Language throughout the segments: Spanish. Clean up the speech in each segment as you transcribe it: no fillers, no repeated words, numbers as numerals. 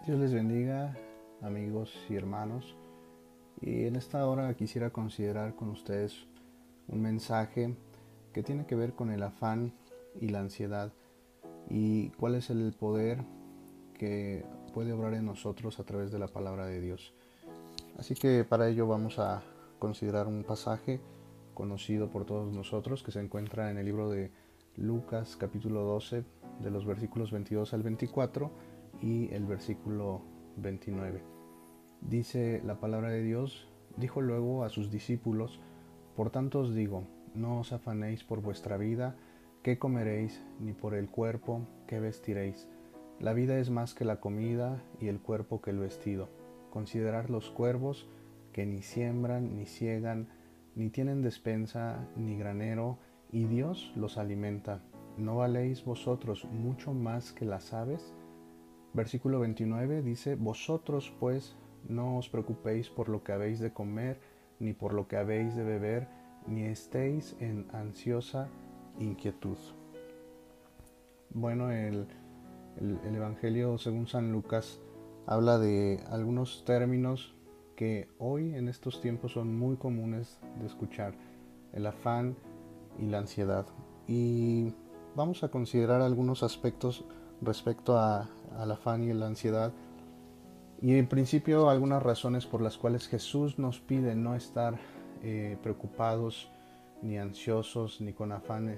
Dios les bendiga, amigos y hermanos. Y en esta hora quisiera considerar con ustedes un mensaje que tiene que ver con el afán y la ansiedad y cuál es el poder que puede obrar en nosotros a través de la palabra de Dios. Así que para ello vamos a considerar un pasaje conocido por todos nosotros que se encuentra en el libro de Lucas capítulo 12 de los versículos 22 al 24 y el versículo 29. Dice la palabra de Dios: dijo luego a sus discípulos: por tanto os digo, no os afanéis por vuestra vida, qué comeréis, ni por el cuerpo, qué vestiréis. La vida es más que la comida, y el cuerpo que el vestido. Considerad los cuervos, que ni siembran, ni siegan, ni tienen despensa, ni granero, y Dios los alimenta. ¿No valéis vosotros mucho más que las aves? Versículo 29 dice: vosotros pues no os preocupéis por lo que habéis de comer, ni por lo que habéis de beber, ni estéis en ansiosa inquietud. Bueno, el Evangelio según San Lucas habla de algunos términos que hoy en estos tiempos son muy comunes de escuchar: el afán y la ansiedad. Y vamos a considerar algunos aspectos respecto al afán y la ansiedad, y en principio algunas razones por las cuales Jesús nos pide no estar preocupados, ni ansiosos, ni con afán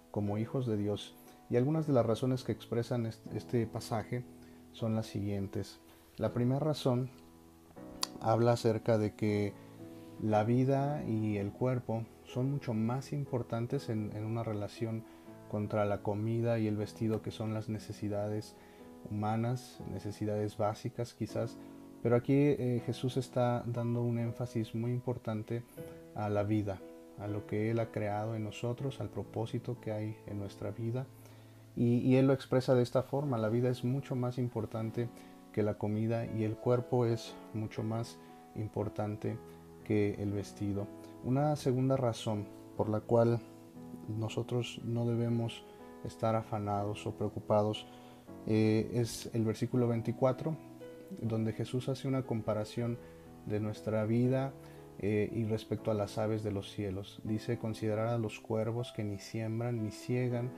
como hijos de Dios. Y algunas de las razones que expresan este pasaje son las siguientes. La primera razón habla acerca de que la vida y el cuerpo son mucho más importantes en una relación contra la comida y el vestido, que son las necesidades humanas, necesidades básicas quizás. Pero aquí Jesús está dando un énfasis muy importante a la vida, a lo que Él ha creado en nosotros, al propósito que hay en nuestra vida. Y Él lo expresa de esta forma: la vida es mucho más importante que la comida, y el cuerpo es mucho más importante que el vestido. Una segunda razón por la cual nosotros no debemos estar afanados o preocupados es el versículo 24, donde Jesús hace una comparación de nuestra vida y respecto a las aves de los cielos. Dice: considerar a los cuervos, que ni siembran ni siegan,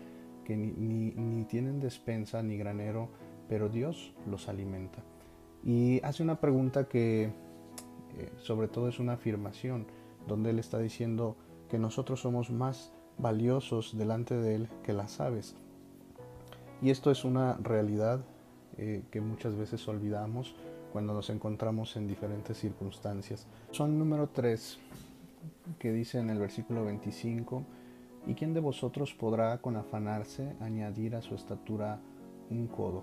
que ni tienen despensa ni granero, pero Dios los alimenta. Y hace una pregunta que sobre todo es una afirmación, donde Él está diciendo que nosotros somos más valiosos delante de Él que las aves. Y esto es una realidad que muchas veces olvidamos cuando nos encontramos en diferentes circunstancias. Son número 3, que dice en el versículo 25: ¿y quién de vosotros podrá con afanarse añadir a su estatura un codo?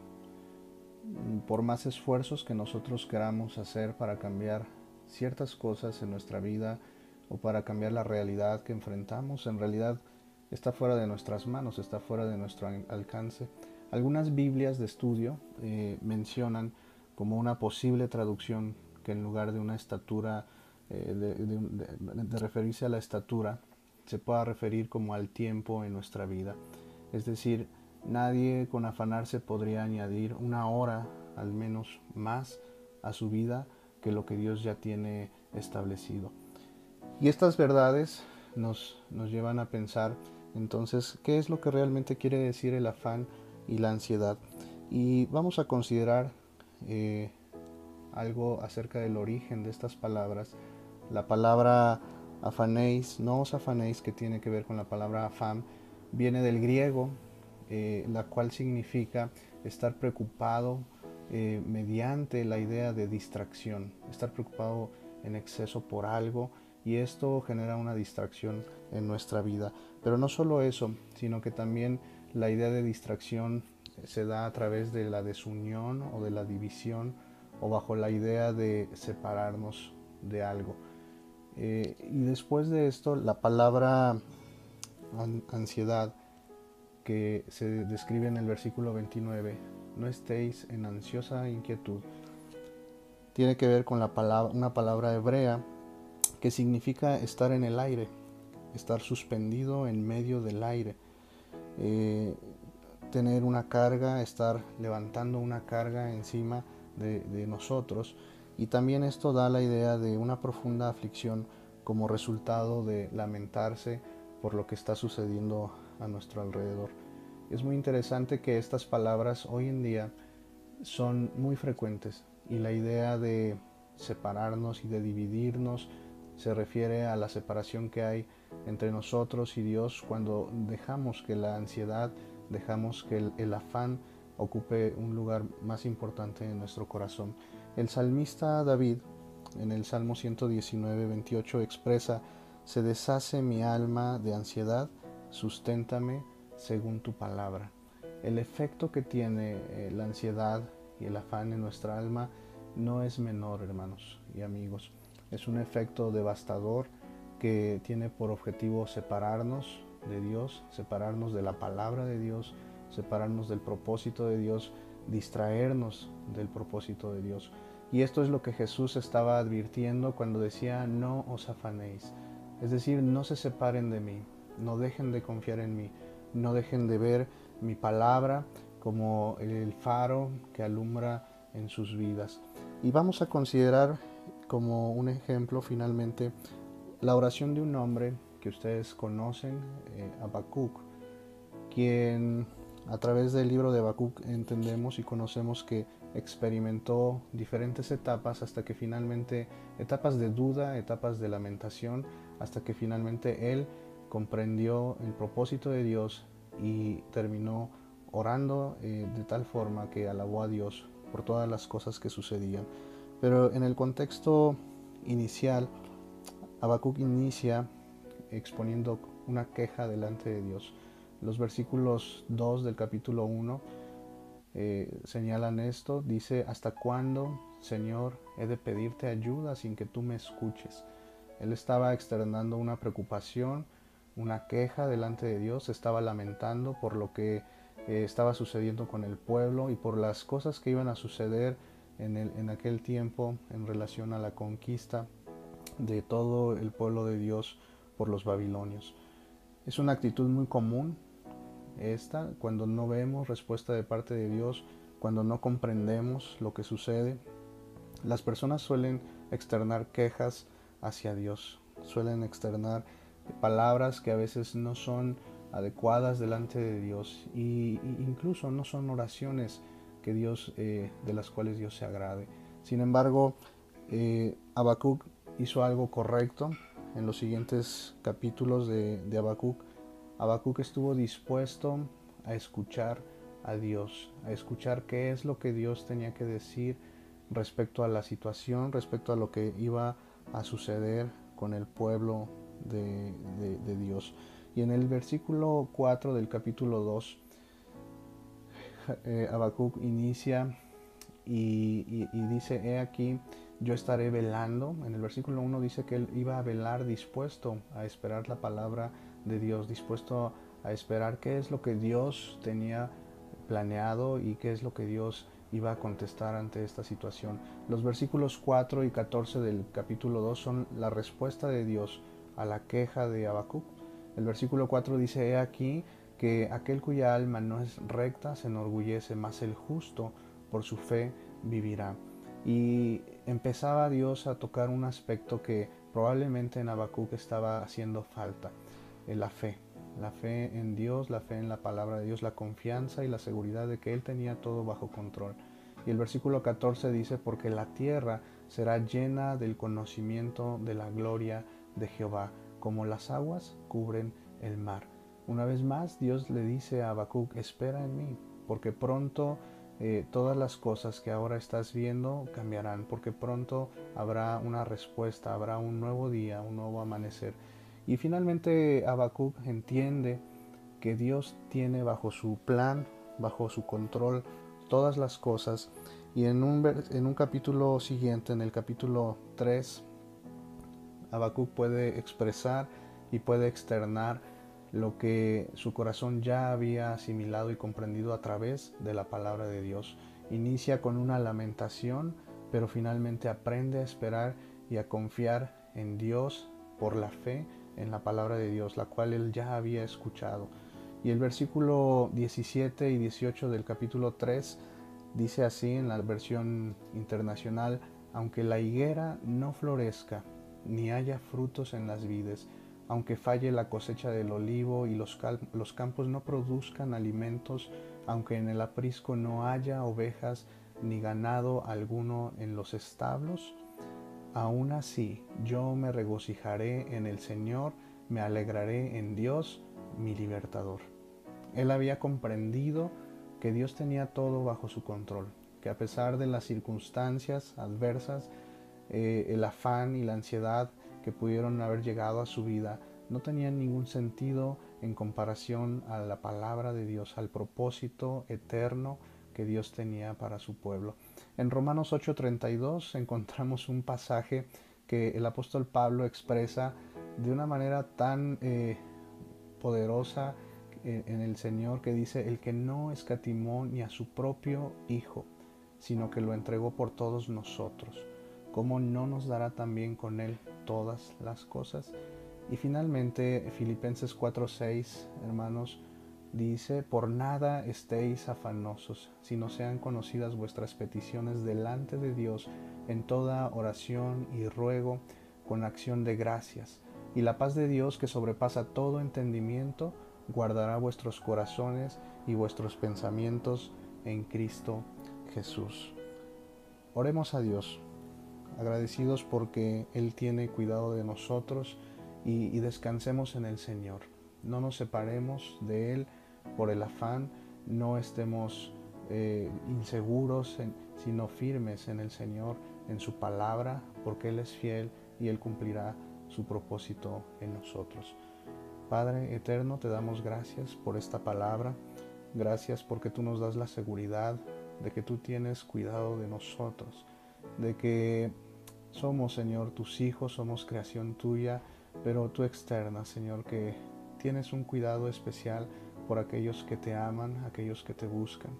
Por más esfuerzos que nosotros queramos hacer para cambiar ciertas cosas en nuestra vida o para cambiar la realidad que enfrentamos, en realidad está fuera de nuestras manos, está fuera de nuestro alcance. Algunas Biblias de estudio mencionan como una posible traducción que en lugar de una estatura, de referirse a la estatura, se pueda referir como al tiempo en nuestra vida. Es decir, nadie con afanarse podría añadir una hora al menos más a su vida que lo que Dios ya tiene establecido. Y estas verdades nos llevan a pensar entonces qué es lo que realmente quiere decir el afán y la ansiedad. Y vamos a considerar algo acerca del origen de estas palabras. La palabra afanéis, no os afanéis, que tiene que ver con la palabra afán, viene del griego, la cual significa estar preocupado mediante la idea de distracción, estar preocupado en exceso por algo, y esto genera una distracción en nuestra vida. Pero no solo eso, sino que también la idea de distracción se da a través de la desunión o de la división, o bajo la idea de separarnos de algo. Y después de esto, la palabra ansiedad, que se describe en el versículo 29, no estéis en ansiosa inquietud, tiene que ver con una palabra hebrea que significa estar en el aire, estar suspendido en medio del aire. tener una carga, estar levantando una carga encima de nosotros. Y también esto da la idea de una profunda aflicción como resultado de lamentarse por lo que está sucediendo a nuestro alrededor. Es muy interesante que estas palabras hoy en día son muy frecuentes, y la idea de separarnos y de dividirnos se refiere a la separación que hay entre nosotros y Dios cuando dejamos que la ansiedad, dejamos que el afán ocupe un lugar más importante en nuestro corazón. El salmista David, en el Salmo 119:28, expresa: se deshace mi alma de ansiedad, susténtame según tu palabra. El efecto que tiene la ansiedad y el afán en nuestra alma no es menor, hermanos y amigos. Es un efecto devastador que tiene por objetivo separarnos de Dios, separarnos de la palabra de Dios, separarnos del propósito de Dios, distraernos del propósito de Dios. Y esto es lo que Jesús estaba advirtiendo cuando decía: no os afanéis. Es decir, no se separen de mí, no dejen de confiar en mí, no dejen de ver mi palabra como el faro que alumbra en sus vidas. Y vamos a considerar como un ejemplo finalmente la oración de un hombre que ustedes conocen, Habacuc, quien a través del libro de Habacuc entendemos y conocemos que experimentó diferentes etapas hasta que finalmente, etapas de duda, etapas de lamentación, hasta que finalmente él comprendió el propósito de Dios y terminó orando de tal forma que alabó a Dios por todas las cosas que sucedían. Pero en el contexto inicial, Habacuc inicia exponiendo una queja delante de Dios. Los versículos 2 del capítulo 1 señalan esto. Dice: ¿hasta cuándo, Señor, he de pedirte ayuda sin que tú me escuches? Él estaba externando una preocupación, una queja delante de Dios, estaba lamentando por lo que estaba sucediendo con el pueblo y por las cosas que iban a suceder en aquel tiempo en relación a la conquista de todo el pueblo de Dios por los babilonios. Es una actitud muy común esta cuando no vemos respuesta de parte de Dios, cuando no comprendemos lo que sucede. Las personas suelen externar quejas hacia Dios, suelen externar palabras que a veces no son adecuadas delante de Dios, y incluso no son oraciones que Dios, de las cuales Dios se agrade. Sin embargo, Habacuc hizo algo correcto. En los siguientes capítulos de Habacuc, Habacuc estuvo dispuesto a escuchar a Dios, a escuchar qué es lo que Dios tenía que decir respecto a la situación, respecto a lo que iba a suceder con el pueblo de Dios. Y en el versículo 4 del capítulo 2, Habacuc inicia y dice: he aquí, yo estaré velando. En el versículo 1 dice que él iba a velar, dispuesto a esperar la palabra de Dios, dispuesto a esperar qué es lo que Dios tenía planeado y qué es lo que Dios iba a contestar ante esta situación. Los versículos 4 y 14 del capítulo 2 son la respuesta de Dios a la queja de Habacuc. El versículo 4 dice: he aquí que aquel cuya alma no es recta se enorgullece, mas el justo por su fe vivirá. Y empezaba Dios a tocar un aspecto que probablemente en Habacuc estaba haciendo falta: la fe. La fe en Dios, la fe en la palabra de Dios, la confianza y la seguridad de que Él tenía todo bajo control. Y el versículo 14 dice: porque la tierra será llena del conocimiento de la gloria de Jehová, como las aguas cubren el mar. Una vez más, Dios le dice a Habacuc: espera en mí, porque pronto todas las cosas que ahora estás viendo cambiarán, porque pronto habrá una respuesta, habrá un nuevo día, un nuevo amanecer. Y finalmente Habacuc entiende que Dios tiene bajo su plan, bajo su control, todas las cosas. Y en un capítulo siguiente, en el capítulo 3, Habacuc puede expresar y puede externar lo que su corazón ya había asimilado y comprendido a través de la palabra de Dios. Inicia con una lamentación, pero finalmente aprende a esperar y a confiar en Dios por la fe en la palabra de Dios, la cual él ya había escuchado. Y el versículo 17 y 18 del capítulo 3 dice así en la versión internacional: aunque la higuera no florezca, ni haya frutos en las vides, aunque falle la cosecha del olivo y los campos no produzcan alimentos, aunque en el aprisco no haya ovejas ni ganado alguno en los establos, aún así yo me regocijaré en el Señor, me alegraré en Dios, mi libertador. Él había comprendido que Dios tenía todo bajo su control, que a pesar de las circunstancias adversas, el afán y la ansiedad que pudieron haber llegado a su vida no tenían ningún sentido en comparación a la palabra de Dios, al propósito eterno que Dios tenía para su pueblo. En Romanos 8:32 encontramos un pasaje que el apóstol Pablo expresa de una manera tan poderosa en el Señor, que dice: el que no escatimó ni a su propio Hijo, sino que lo entregó por todos nosotros, ¿cómo no nos dará también con Él todas las cosas? Y finalmente Filipenses 4:6, hermanos, dice: por nada estéis afanosos, sino sean conocidas vuestras peticiones delante de Dios en toda oración y ruego con acción de gracias. Y la paz de Dios, que sobrepasa todo entendimiento, guardará vuestros corazones y vuestros pensamientos en Cristo Jesús. Oremos a Dios, agradecidos porque Él tiene cuidado de nosotros, y descansemos en el Señor. No nos separemos de Él por el afán, no estemos inseguros, sino firmes en el Señor, en su palabra, porque Él es fiel y Él cumplirá su propósito en nosotros. Padre eterno, te damos gracias por esta palabra. Gracias porque tú nos das la seguridad de que tú tienes cuidado de nosotros, de que somos, Señor, tus hijos, somos creación tuya, pero tú externa, Señor, que tienes un cuidado especial por aquellos que te aman, aquellos que te buscan.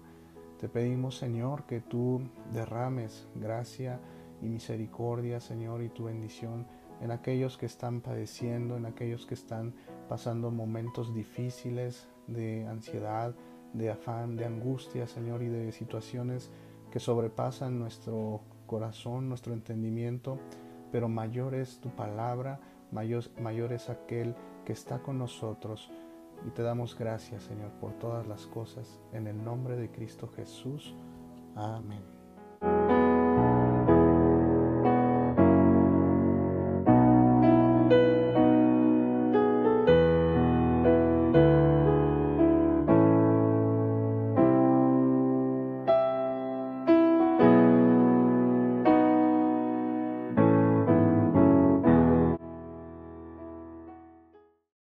Te pedimos, Señor, que tú derrames gracia y misericordia, Señor, y tu bendición en aquellos que están padeciendo, en aquellos que están pasando momentos difíciles de ansiedad, de afán, de angustia, Señor, y de situaciones que sobrepasan nuestro corazón, nuestro entendimiento, pero mayor es tu palabra, mayor es aquel que está con nosotros. Y te damos gracias, Señor, por todas las cosas, en el nombre de Cristo Jesús. Amén.